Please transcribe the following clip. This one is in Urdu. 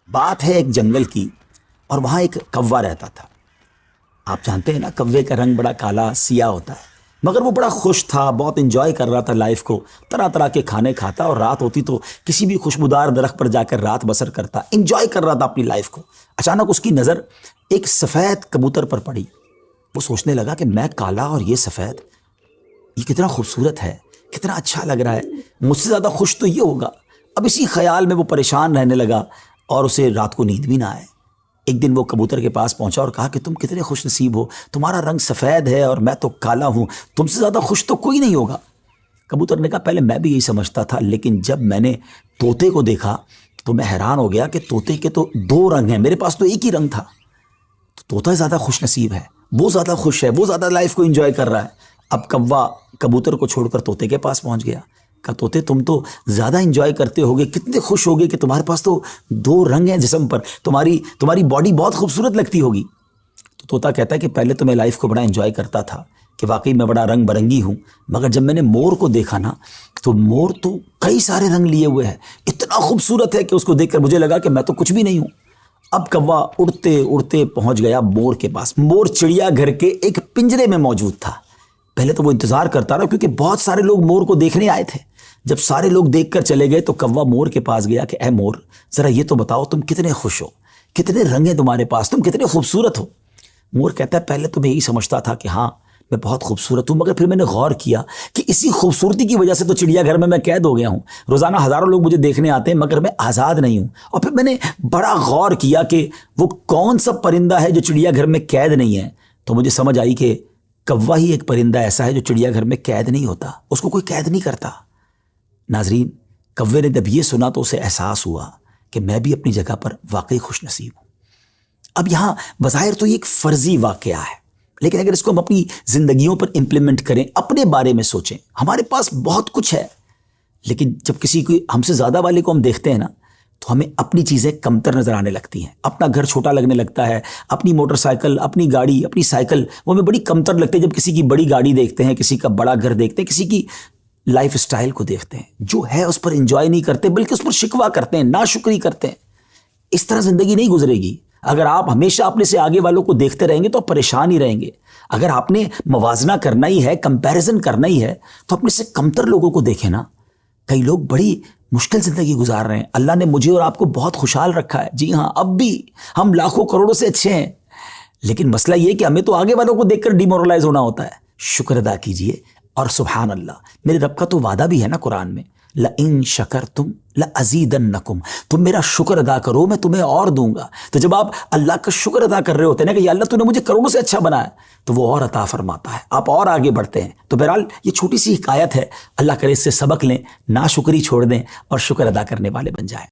بات ہے ایک جنگل کی، اور وہاں ایک کوا رہتا تھا۔ آپ جانتے ہیں نا، کوے کا رنگ بڑا کالا سیاہ ہوتا ہے، مگر وہ بڑا خوش تھا، بہت انجوائے کر رہا تھا لائف کو، طرح طرح کے کھانے کھاتا، اور رات ہوتی تو کسی بھی خوشبودار درخت پر جا کر رات بسر کرتا، انجوائے کر رہا تھا اپنی لائف کو۔ اچانک اس کی نظر ایک سفید کبوتر پر پڑی۔ وہ سوچنے لگا کہ میں کالا اور یہ سفید، یہ کتنا خوبصورت ہے، کتنا اچھا لگ رہا ہے، مجھ سے زیادہ خوش تو یہ ہوگا۔ اب اسی خیال میں وہ پریشان رہنے لگا اور اسے رات کو نیند بھی نہ آئے۔ ایک دن وہ کبوتر کے پاس پہنچا اور کہا کہ تم کتنے خوش نصیب ہو، تمہارا رنگ سفید ہے اور میں تو کالا ہوں، تم سے زیادہ خوش تو کوئی نہیں ہوگا۔ کبوتر نے کہا پہلے میں بھی یہی سمجھتا تھا، لیکن جب میں نے طوطے کو دیکھا تو میں حیران ہو گیا کہ طوطے کے تو دو رنگ ہیں، میرے پاس تو ایک ہی رنگ تھا۔ تو طوطا زیادہ خوش نصیب ہے، وہ زیادہ خوش ہے، وہ زیادہ لائف کو انجوائے کر رہا ہے۔ اب کوا کبوتر کو چھوڑ کر طوطے کے پاس پہنچ گیا۔ کہا طوطے تم تو زیادہ انجوائے کرتے ہوگے، کتنے خوش ہوگے کہ تمہارے پاس تو دو رنگ ہیں جسم پر، تمہاری باڈی بہت خوبصورت لگتی ہوگی۔ تو طوطا کہتا ہے کہ پہلے تو میں لائف کو بڑا انجوائے کرتا تھا کہ واقعی میں بڑا رنگ برنگی ہوں، مگر جب میں نے مور کو دیکھا نا تو مور تو کئی سارے رنگ لیے ہوئے ہے، اتنا خوبصورت ہے کہ اس کو دیکھ کر مجھے لگا کہ میں تو کچھ بھی نہیں ہوں۔ اب کوا اڑتے اڑتے پہنچ گیا مور کے پاس۔ مور چڑیا گھر کے ایک پنجرے میں موجود تھا۔ پہلے تو وہ انتظار کرتا رہا کیونکہ بہت سارے لوگ مور کو دیکھنے آئے تھے۔ جب سارے لوگ دیکھ کر چلے گئے تو کوا مور کے پاس گیا کہ اے مور، ذرا یہ تو بتاؤ تم کتنے خوش ہو، کتنے رنگ ہیں تمہارے پاس، تم کتنے خوبصورت ہو۔ مور کہتا ہے پہلے تو میں یہی سمجھتا تھا کہ ہاں میں بہت خوبصورت ہوں، مگر پھر میں نے غور کیا کہ اسی خوبصورتی کی وجہ سے تو چڑیا گھر میں قید ہو گیا ہوں، روزانہ ہزاروں لوگ مجھے دیکھنے آتے ہیں مگر میں آزاد نہیں ہوں۔ اور پھر میں نے بڑا غور کیا کہ وہ کون سا پرندہ ہے جو چڑیا گھر میں قید نہیں ہے، تو مجھے سمجھ آئی کہ کوا ہی ایک پرندہ ایسا ہے جو چڑیا گھر میں قید نہیں ہوتا، اس کو کوئی قید نہیں کرتا۔ ناظرین، کوے نے جب یہ سنا تو اسے احساس ہوا کہ میں بھی اپنی جگہ پر واقعی خوش نصیب ہوں۔ اب یہاں بظاہر تو یہ ایک فرضی واقعہ ہے، لیکن اگر اس کو ہم اپنی زندگیوں پر امپلیمنٹ کریں، اپنے بارے میں سوچیں، ہمارے پاس بہت کچھ ہے، لیکن جب کسی کو ہم سے زیادہ والے کو ہم دیکھتے ہیں نا تو ہمیں اپنی چیزیں کمتر نظر آنے لگتی ہیں، اپنا گھر چھوٹا لگنے لگتا ہے، اپنی موٹر سائیکل، اپنی گاڑی، اپنی سائیکل وہ ہمیں بڑی کمتر لگتی ہے جب کسی کی بڑی گاڑی دیکھتے ہیں، کسی کا بڑا گھر دیکھتے ہیں، کسی کی لائف اسٹائل کو دیکھتے ہیں، جو ہے اس پر انجوائے نہیں کرتے بلکہ اس پر شکوہ کرتے ہیں، ناشکری کرتے ہیں۔ اس طرح زندگی نہیں گزرے گی۔ اگر آپ ہمیشہ اپنے سے آگے والوں کو دیکھتے رہیں گے تو آپ پریشان ہی رہیں گے۔ اگر آپ نے موازنہ کرنا ہی ہے، کمپیریزن کرنا ہی ہے، تو اپنے سے کمتر لوگوں کو دیکھیں نا۔ کئی لوگ بڑی مشکل زندگی گزار رہے ہیں، اللہ نے مجھے اور آپ کو بہت خوشحال رکھا ہے، جی ہاں اب بھی ہم لاکھوں کروڑوں سے اچھے ہیں، لیکن مسئلہ یہ کہ ہمیں تو آگے والوں کو دیکھ کر ڈیمورلائز ہونا ہوتا ہے۔ شکر ادا کیجئے، اور سبحان اللہ، میرے رب کا تو وعدہ بھی ہے نا قرآن میں، لَإِن شَكَرْتُمْ لَأَزِيدَنَّكُمْ، تم میرا شکر ادا کرو میں تمہیں اور دوں گا۔ تو جب آپ اللہ کا شکر ادا کر رہے ہوتے ہیں نا کہ یا اللہ تو نے مجھے کروڑوں سے اچھا بنایا، تو وہ اور عطا فرماتا ہے، آپ اور آگے بڑھتے ہیں۔ تو بہرحال یہ چھوٹی سی حکایت ہے، اللہ کرے اس سے سبق لیں، ناشکری چھوڑ دیں اور شکر ادا کرنے والے بن جائیں۔